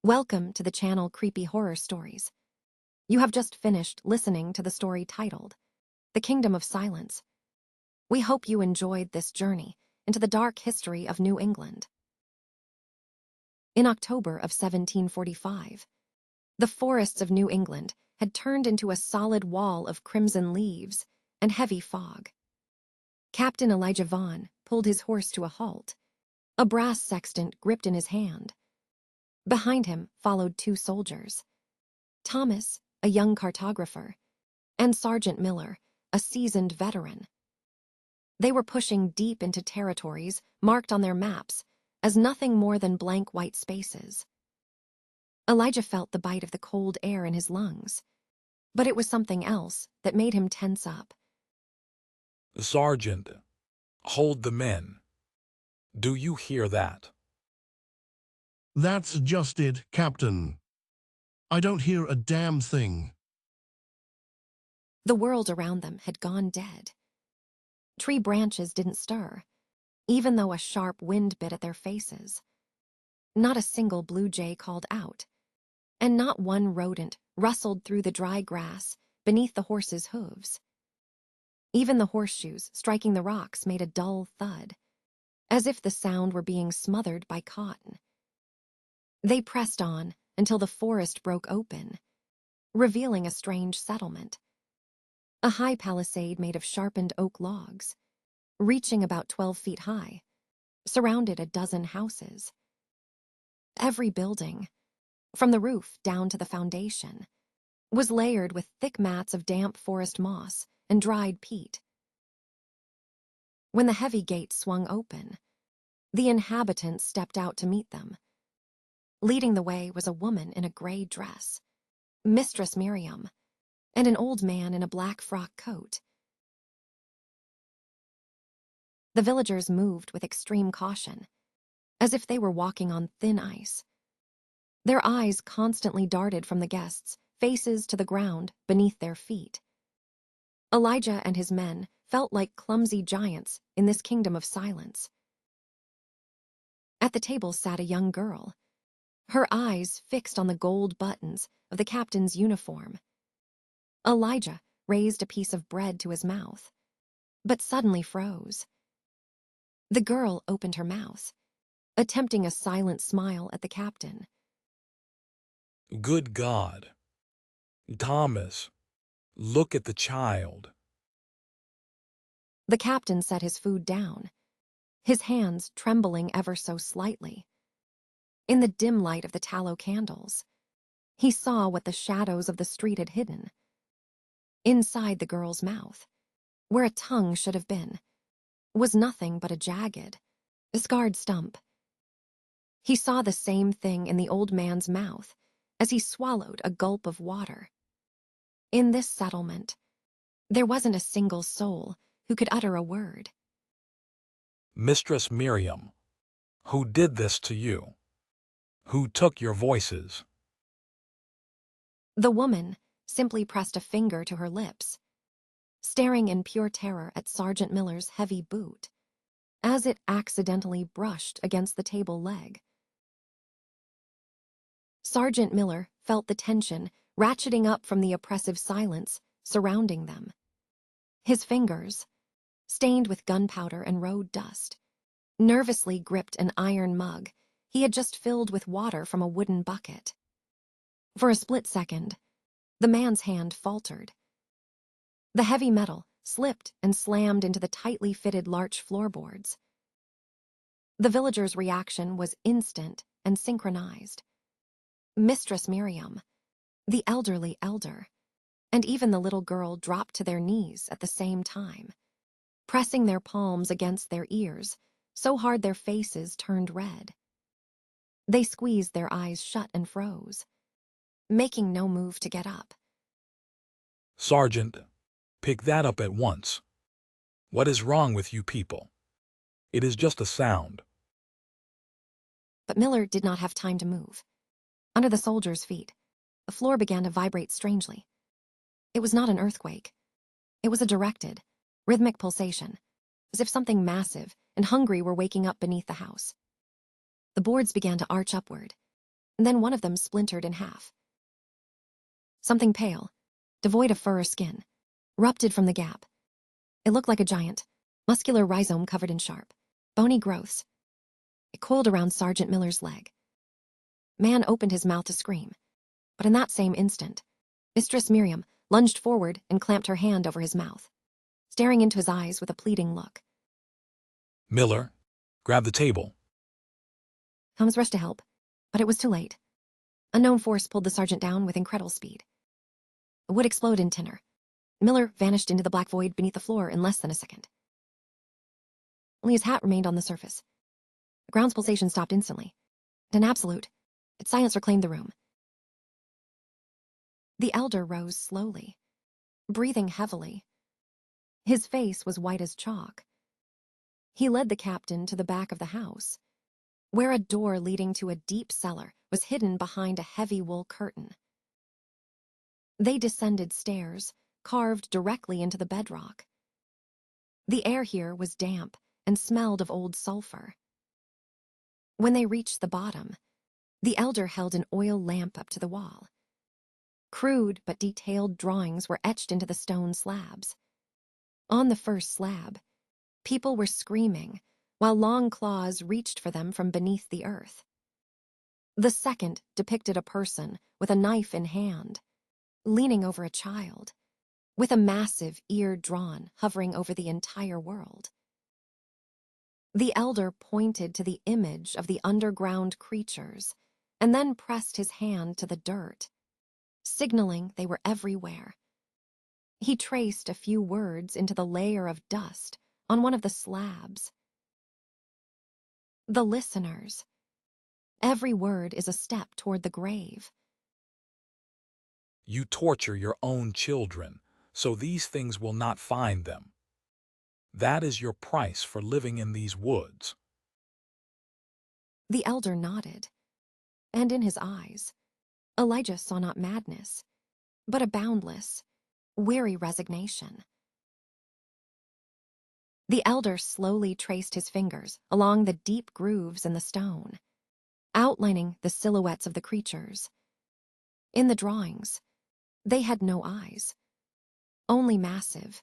Welcome to the channel Creepy Horror Stories. You have just finished listening to the story titled, The Kingdom of Silence. We hope you enjoyed this journey into the dark history of New England. In October of 1745, the forests of New England had turned into a solid wall of crimson leaves and heavy fog. Captain Elijah Vaughan pulled his horse to a halt, a brass sextant gripped in his hand. Behind him followed two soldiers, Thomas, a young cartographer, and Sergeant Miller, a seasoned veteran. They were pushing deep into territories marked on their maps as nothing more than blank white spaces. Elijah felt the bite of the cold air in his lungs, but it was something else that made him tense up. Sergeant, hold the men. Do you hear that? That's just it, Captain. I don't hear a damn thing. The world around them had gone dead. Tree branches didn't stir, even though a sharp wind bit at their faces. Not a single blue jay called out, and not one rodent rustled through the dry grass beneath the horses' hooves. Even the horseshoes striking the rocks made a dull thud, as if the sound were being smothered by cotton. They pressed on until the forest broke open, revealing a strange settlement. A high palisade made of sharpened oak logs, reaching about 12 feet high, surrounded a dozen houses. Every building, from the roof down to the foundation, was layered with thick mats of damp forest moss and dried peat. When the heavy gate swung open, the inhabitants stepped out to meet them. Leading the way was a woman in a gray dress, Mistress Miriam, and an old man in a black frock coat. The villagers moved with extreme caution, as if they were walking on thin ice. Their eyes constantly darted from the guests' faces to the ground beneath their feet. Elijah and his men felt like clumsy giants in this kingdom of silence. At the table sat a young girl, her eyes fixed on the gold buttons of the captain's uniform. Elijah raised a piece of bread to his mouth, but suddenly froze. The girl opened her mouth, attempting a silent smile at the captain. Good God. Thomas, look at the child. The captain set his food down, his hands trembling ever so slightly. In the dim light of the tallow candles, he saw what the shadows of the street had hidden. Inside the girl's mouth, where a tongue should have been, was nothing but a jagged, scarred stump. He saw the same thing in the old man's mouth as he swallowed a gulp of water. In this settlement, there wasn't a single soul who could utter a word. Mistress Miriam, who did this to you? Who took your voices? The woman simply pressed a finger to her lips, staring in pure terror at Sergeant Miller's heavy boot, as it accidentally brushed against the table leg. Sergeant Miller felt the tension ratcheting up from the oppressive silence surrounding them. His fingers, stained with gunpowder and road dust, nervously gripped an iron mug he had just filled with water from a wooden bucket. For a split second, the man's hand faltered. The heavy metal slipped and slammed into the tightly fitted larch floorboards. The villagers' reaction was instant and synchronized. Mistress Miriam, the elderly elder, and even the little girl dropped to their knees at the same time, pressing their palms against their ears so hard their faces turned red. They squeezed their eyes shut and froze, making no move to get up. Sergeant, pick that up at once. What is wrong with you people? It is just a sound. But Miller did not have time to move. Under the soldiers' feet, the floor began to vibrate strangely. It was not an earthquake. It was a directed, rhythmic pulsation, as if something massive and hungry were waking up beneath the house. The boards began to arch upward, Then one of them splintered in half. Something pale, devoid of fur or skin, erupted from the gap. It looked like a giant, muscular rhizome covered in sharp, bony growths. It coiled around Sergeant Miller's leg. Man opened his mouth to scream, but in that same instant, Mistress Miriam lunged forward and clamped her hand over his mouth, staring into his eyes with a pleading look. Miller, grab the table. Holmes rushed to help, but it was too late. Unknown force pulled the sergeant down with incredible speed. The wood exploded in tinder. Miller vanished into the black void beneath the floor in less than a second. Only his hat remained on the surface. The ground's pulsation stopped instantly. And an absolute, its silence reclaimed the room. The elder rose slowly, breathing heavily. His face was white as chalk. He led the captain to the back of the house, where a door leading to a deep cellar was hidden behind a heavy wool curtain. They descended stairs, carved directly into the bedrock. The air here was damp and smelled of old sulfur. When they reached the bottom, the elder held an oil lamp up to the wall. Crude but detailed drawings were etched into the stone slabs. On the first slab, people were screaming, while long claws reached for them from beneath the earth. The second depicted a person with a knife in hand, leaning over a child, with a massive ear drawn, hovering over the entire world. The elder pointed to the image of the underground creatures, and then pressed his hand to the dirt, signaling they were everywhere. He traced a few words into the layer of dust on one of the slabs. The listeners. Every word is a step toward the grave. You torture your own children, so these things will not find them. That is your price for living in these woods. The elder nodded, and in his eyes, Elijah saw not madness, but a boundless, weary resignation. The elder slowly traced his fingers along the deep grooves in the stone, outlining the silhouettes of the creatures. In the drawings, they had no eyes, only massive,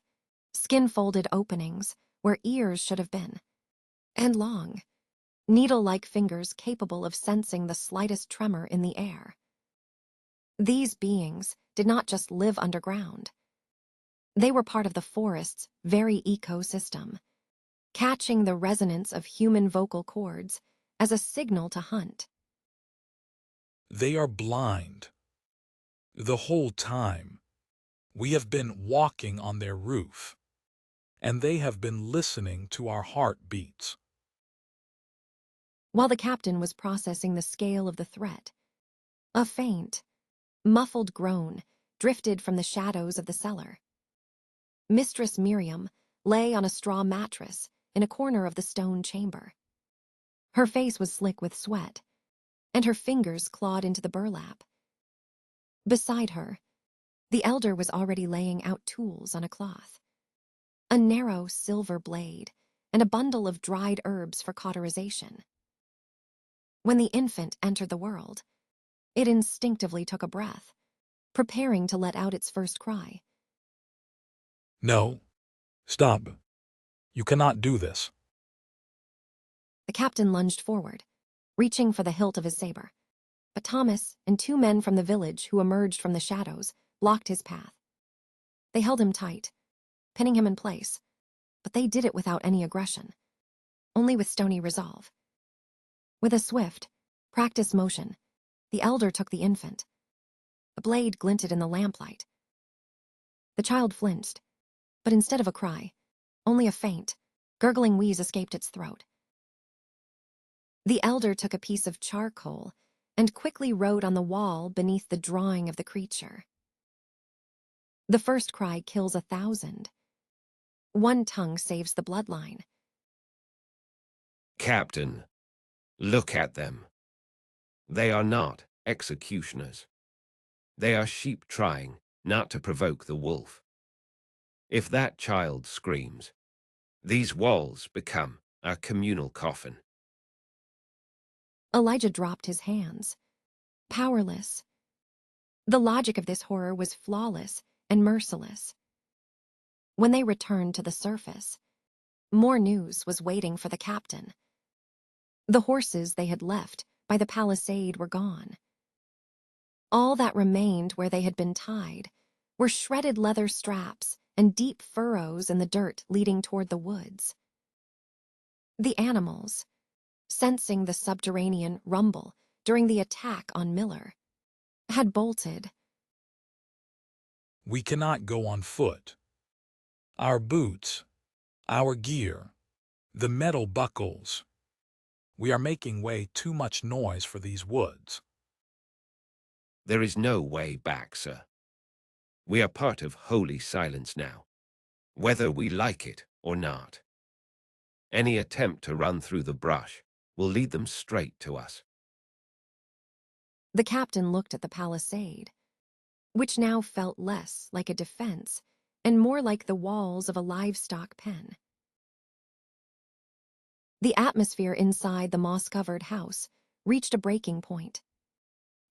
skin-folded openings where ears should have been, and long, needle-like fingers capable of sensing the slightest tremor in the air. These beings did not just live underground. They were part of the forest's very ecosystem, catching the resonance of human vocal cords as a signal to hunt. They are blind. The whole time, we have been walking on their roof, and they have been listening to our heartbeats. While the captain was processing the scale of the threat, a faint, muffled groan drifted from the shadows of the cellar. Mistress Miriam lay on a straw mattress in a corner of the stone chamber. Her face was slick with sweat, and her fingers clawed into the burlap. Beside her, the elder was already laying out tools on a cloth. A narrow silver blade and a bundle of dried herbs for cauterization. When the infant entered the world, it instinctively took a breath, preparing to let out its first cry. No. Stop. You cannot do this. The captain lunged forward, reaching for the hilt of his saber. But Thomas and two men from the village who emerged from the shadows blocked his path. They held him tight, pinning him in place, but they did it without any aggression, only with stony resolve. With a swift, practiced motion, the elder took the infant. The blade glinted in the lamplight. The child flinched, but instead of a cry, only a faint, gurgling wheeze escaped its throat. The elder took a piece of charcoal and quickly wrote on the wall beneath the drawing of the creature. The first cry kills 1,000. One tongue saves the bloodline. Captain, look at them. They are not executioners. They are sheep trying not to provoke the wolf. If that child screams, these walls become a communal coffin. Elijah dropped his hands. powerless. The logic of this horror was flawless and merciless. When they returned to the surface, more news was waiting for the captain. The horses they had left by the palisade were gone. All that remained where they had been tied were shredded leather straps and deep furrows in the dirt leading toward the woods. The animals, sensing the subterranean rumble during the attack on Miller, had bolted. We cannot go on foot. Our boots, our gear, the metal buckles. We are making way too much noise for these woods. There is no way back, sir. We are part of holy silence now, whether we like it or not. Any attempt to run through the brush will lead them straight to us. The captain looked at the palisade, which now felt less like a defense and more like the walls of a livestock pen. The atmosphere inside the moss-covered house reached a breaking point.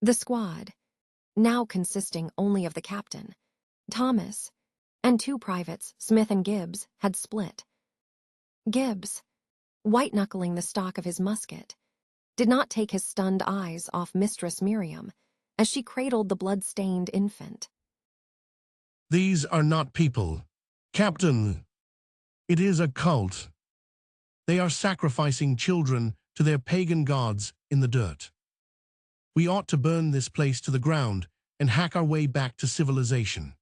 The squad, now consisting only of the captain, Thomas, and 2 privates, Smith and Gibbs, had split. Gibbs, white-knuckling the stock of his musket, did not take his stunned eyes off Mistress Miriam as she cradled the blood-stained infant. These are not people. Captain, it is a cult. They are sacrificing children to their pagan gods in the dirt. We ought to burn this place to the ground and hack our way back to civilization.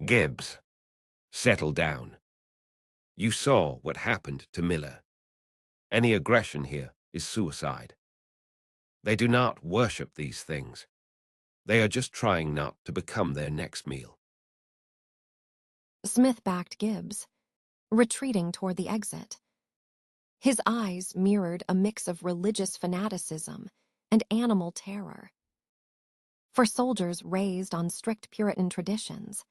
Gibbs, settle down. You saw what happened to Miller. Any aggression here is suicide. They do not worship these things. They are just trying not to become their next meal. Smith backed Gibbs, retreating toward the exit. His eyes mirrored a mix of religious fanaticism and animal terror. For soldiers raised on strict Puritan traditions,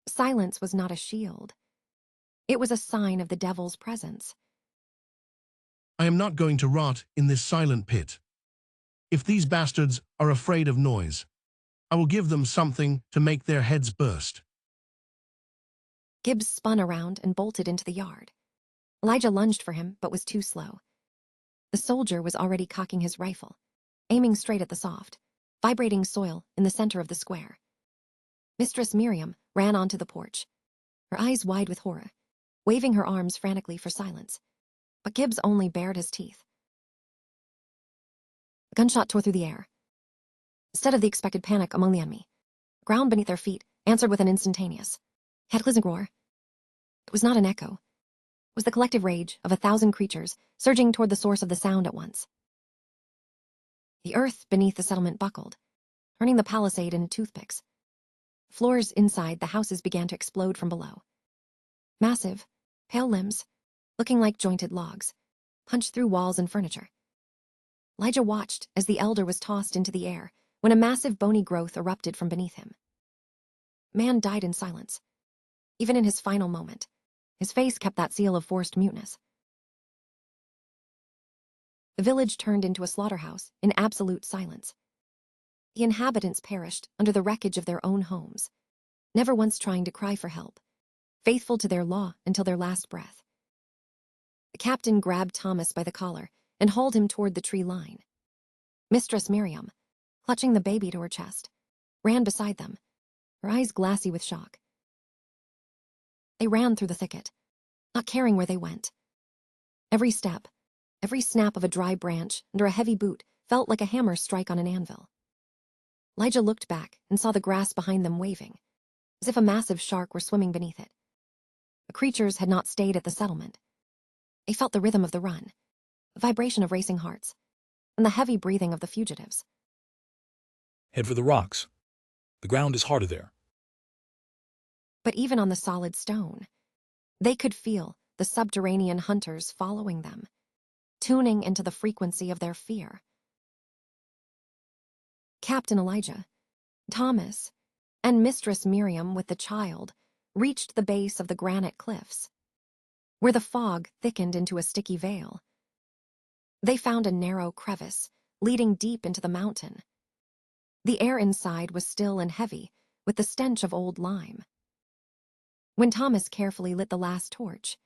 silence was not a shield. It was a sign of the devil's presence. I am not going to rot in this silent pit. If these bastards are afraid of noise, I will give them something to make their heads burst. Gibbs spun around and bolted into the yard. Elijah lunged for him, but was too slow. The soldier was already cocking his rifle, aiming straight at the soft, vibrating soil in the center of the square. Mistress Miriam ran onto the porch, her eyes wide with horror, waving her arms frantically for silence. But Gibbs only bared his teeth. A gunshot tore through the air. Instead of the expected panic among the enemy, ground beneath their feet answered with an instantaneous, cataclysmic roar. It was not an echo. It was the collective rage of 1,000 creatures surging toward the source of the sound at once. The earth beneath the settlement buckled, turning the palisade into toothpicks. Floors inside the houses began to explode from below. Massive, pale limbs, looking like jointed logs, punched through walls and furniture. Elijah watched as the elder was tossed into the air when a massive bony growth erupted from beneath him. Man died in silence. Even in his final moment, his face kept that seal of forced muteness. The village turned into a slaughterhouse in absolute silence. The inhabitants perished under the wreckage of their own homes, never once trying to cry for help, faithful to their law until their last breath. The captain grabbed Thomas by the collar and hauled him toward the tree line. Mistress Miriam, clutching the baby to her chest, ran beside them, her eyes glassy with shock. They ran through the thicket, not caring where they went. Every step, every snap of a dry branch under a heavy boot felt like a hammer strike on an anvil. Elijah looked back and saw the grass behind them waving, as if a massive shark were swimming beneath it. The creatures had not stayed at the settlement. They felt the rhythm of the run, the vibration of racing hearts, and the heavy breathing of the fugitives. Head for the rocks. The ground is harder there. But even on the solid stone, they could feel the subterranean hunters following them, tuning into the frequency of their fear. Captain Elijah, Thomas, and Mistress Miriam with the child reached the base of the granite cliffs, where the fog thickened into a sticky veil. They found a narrow crevice leading deep into the mountain. The air inside was still and heavy, with the stench of old lime. When Thomas carefully lit the last torch,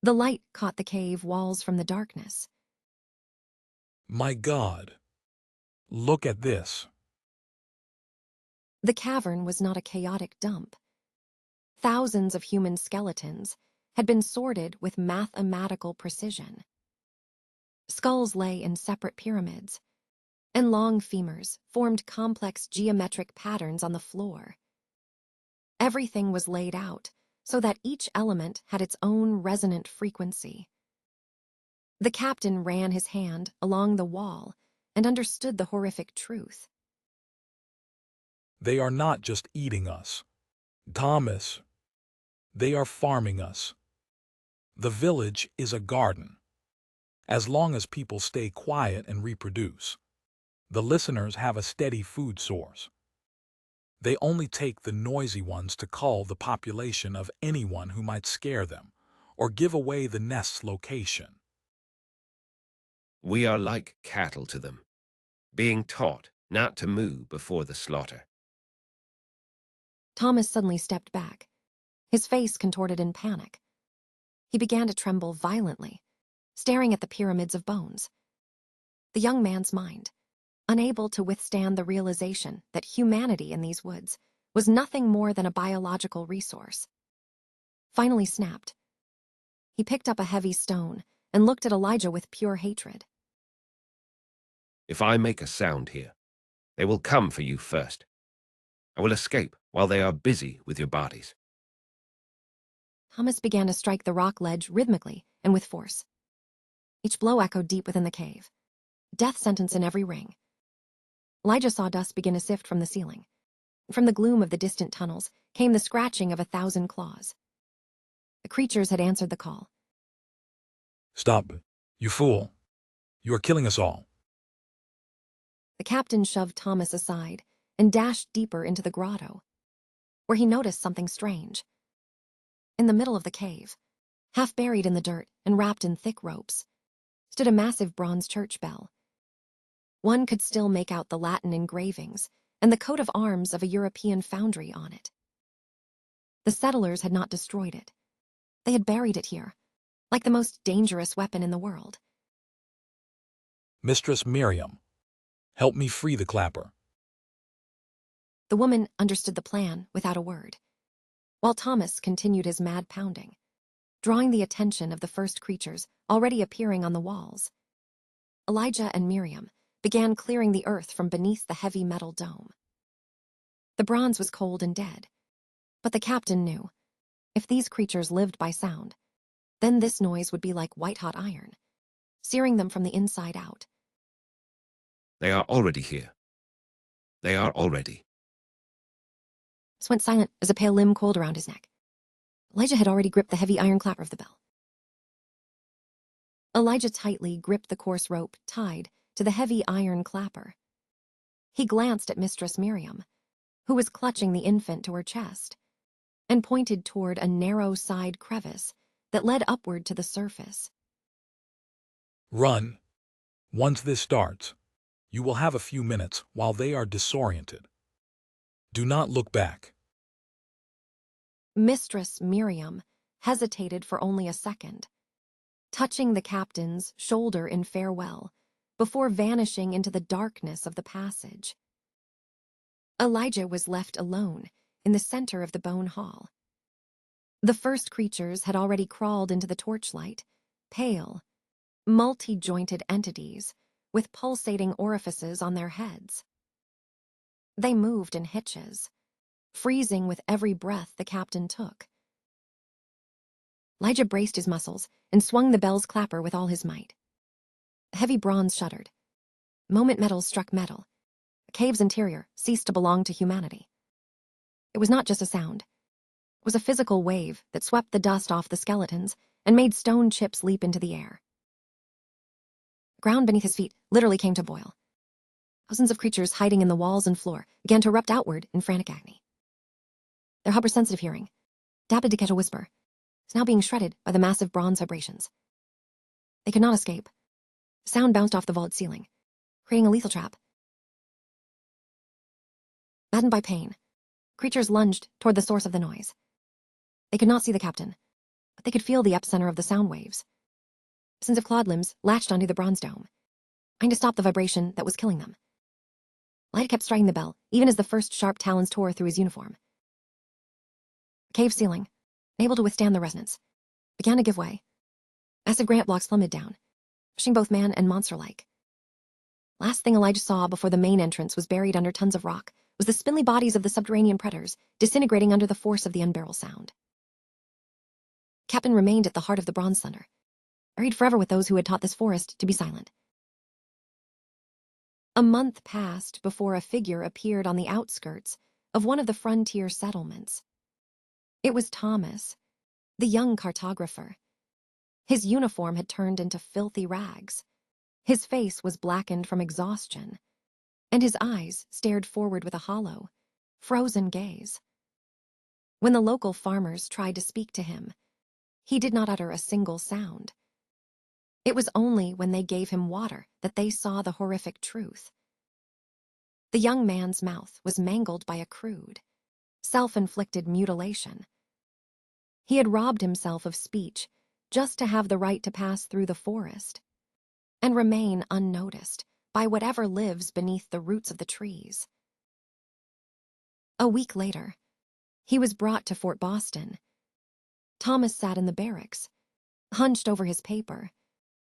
the light caught the cave walls from the darkness. My God, look at this. The cavern was not a chaotic dump. Thousands of human skeletons had been sorted with mathematical precision. Skulls lay in separate pyramids, and long femurs formed complex geometric patterns on the floor. Everything was laid out so that each element had its own resonant frequency. The captain ran his hand along the wall and understood the horrific truth. They are not just eating us, Thomas. They are farming us. The village is a garden. As long as people stay quiet and reproduce, the listeners have a steady food source. They only take the noisy ones to cull the population of anyone who might scare them or give away the nest's location. We are like cattle to them, being taught not to moo before the slaughter. Thomas suddenly stepped back, his face contorted in panic. He began to tremble violently, staring at the pyramids of bones. The young man's mind, unable to withstand the realization that humanity in these woods was nothing more than a biological resource, finally snapped. He picked up a heavy stone and looked at Elijah with pure hatred. If I make a sound here, they will come for you first. I will escape while they are busy with your bodies. Thomas began to strike the rock ledge rhythmically and with force. Each blow echoed deep within the cave, death sentence in every ring. Elijah saw dust begin to sift from the ceiling. From the gloom of the distant tunnels came the scratching of 1,000 claws. The creatures had answered the call. Stop, you fool. You are killing us all. The captain shoved Thomas aside and dashed deeper into the grotto, where he noticed something strange. In the middle of the cave, half buried in the dirt and wrapped in thick ropes, stood a massive bronze church bell. One could still make out the Latin engravings and the coat of arms of a European foundry on it. The settlers had not destroyed it. They had buried it here, like the most dangerous weapon in the world. Mistress Miriam, help me free the clapper. The woman understood the plan without a word, while Thomas continued his mad pounding, drawing the attention of the first creatures already appearing on the walls. Elijah and Miriam began clearing the earth from beneath the heavy metal dome. The bronze was cold and dead, but the captain knew, if these creatures lived by sound, then this noise would be like white-hot iron, searing them from the inside out. They are already here. They are already. Thomas went silent as a pale limb coiled around his neck. Elijah had already gripped the heavy iron clapper of the bell. Elijah tightly gripped the coarse rope tied to the heavy iron clapper. He glanced at Mistress Miriam, who was clutching the infant to her chest, and pointed toward a narrow side crevice that led upward to the surface. Run. Once this starts, you will have a few minutes while they are disoriented. Do not look back. Mistress Miriam hesitated for only a second, touching the captain's shoulder in farewell before vanishing into the darkness of the passage. Elijah was left alone in the center of the bone hall. The first creatures had already crawled into the torchlight, pale, multi-jointed entities with pulsating orifices on their heads. They moved in hitches, freezing with every breath the captain took. Elijah braced his muscles and swung the bell's clapper with all his might. Heavy bronze shuddered. Moment metal struck metal. The cave's interior ceased to belong to humanity. It was not just a sound. It was a physical wave that swept the dust off the skeletons and made stone chips leap into the air. The ground beneath his feet literally came to boil. Thousands of creatures hiding in the walls and floor began to erupt outward in frantic agony. Their hypersensitive hearing, adapted to catch a whisper, is now being shredded by the massive bronze vibrations. They could not escape. The sound bounced off the vault ceiling, creating a lethal trap. Maddened by pain, creatures lunged toward the source of the noise. They could not see the captain, but they could feel the epicenter of the sound waves. Sensitive clawed limbs latched onto the bronze dome, trying to stop the vibration that was killing them. Light kept striking the bell, even as the first sharp talons tore through his uniform. The cave ceiling, unable to withstand the resonance, began to give way. Massive granite blocks plummeted down, pushing both man and monster-like. Last thing Elijah saw before the main entrance was buried under tons of rock was the spindly bodies of the subterranean predators, disintegrating under the force of the unbearable sound. Captain remained at the heart of the bronze thunder, buried forever with those who had taught this forest to be silent. A month passed before a figure appeared on the outskirts of one of the frontier settlements. It was Thomas, the young cartographer. His uniform had turned into filthy rags. His face was blackened from exhaustion, and his eyes stared forward with a hollow, frozen gaze. When the local farmers tried to speak to him, he did not utter a single sound. It was only when they gave him water that they saw the horrific truth. The young man's mouth was mangled by a crude, self-inflicted mutilation. He had robbed himself of speech just to have the right to pass through the forest and remain unnoticed by whatever lives beneath the roots of the trees. A week later, he was brought to Fort Boston. Thomas sat in the barracks, hunched over his paper,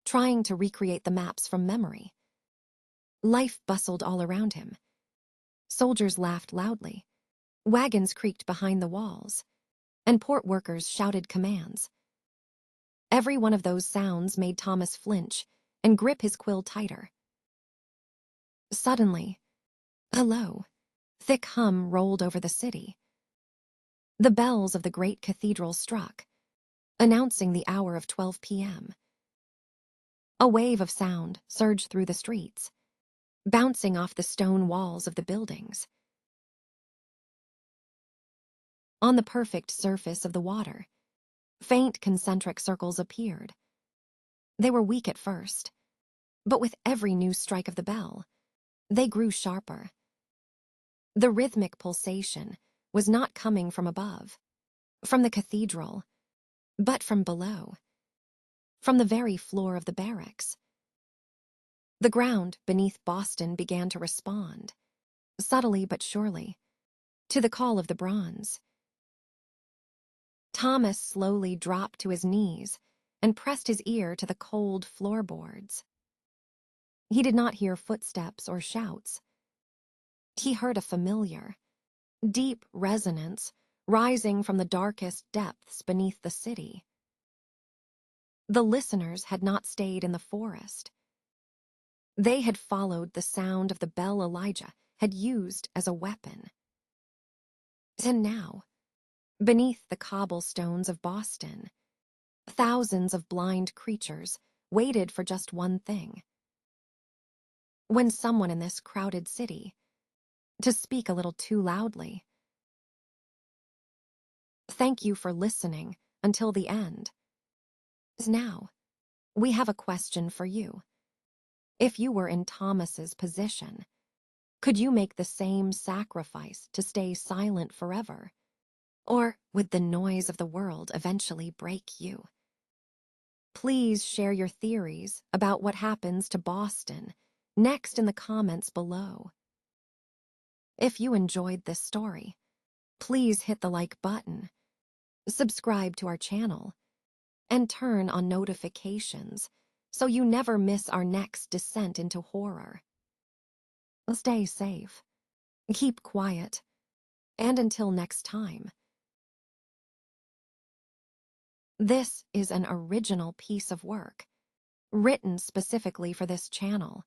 trying to recreate the maps from memory. Life bustled all around him. Soldiers laughed loudly, wagons creaked behind the walls, and port workers shouted commands. Every one of those sounds made Thomas flinch and grip his quill tighter. Suddenly, a low, thick hum rolled over the city. The bells of the great cathedral struck, announcing the hour of 12 p.m. A wave of sound surged through the streets, bouncing off the stone walls of the buildings. On the perfect surface of the water, faint concentric circles appeared. They were weak at first, but with every new strike of the bell, they grew sharper. The rhythmic pulsation was not coming from above, from the cathedral, but from below, from the very floor of the barracks. The ground beneath Boston began to respond, subtly but surely, to the call of the bronze. Thomas slowly dropped to his knees and pressed his ear to the cold floorboards. He did not hear footsteps or shouts. He heard a familiar, deep resonance rising from the darkest depths beneath the city. The listeners had not stayed in the forest. They had followed the sound of the bell Elijah had used as a weapon. And now, beneath the cobblestones of Boston, thousands of blind creatures waited for just one thing. When someone in this crowded city, to speak a little too loudly. Thank you for listening until the end. Now, we have a question for you. If you were in Thomas's position, could you make the same sacrifice to stay silent forever? Or would the noise of the world eventually break you? Please share your theories about what happens to Boston next in the comments below. If you enjoyed this story, please hit the like button, subscribe to our channel, and turn on notifications so you never miss our next descent into horror. Stay safe, keep quiet, and until next time. This is an original piece of work, written specifically for this channel.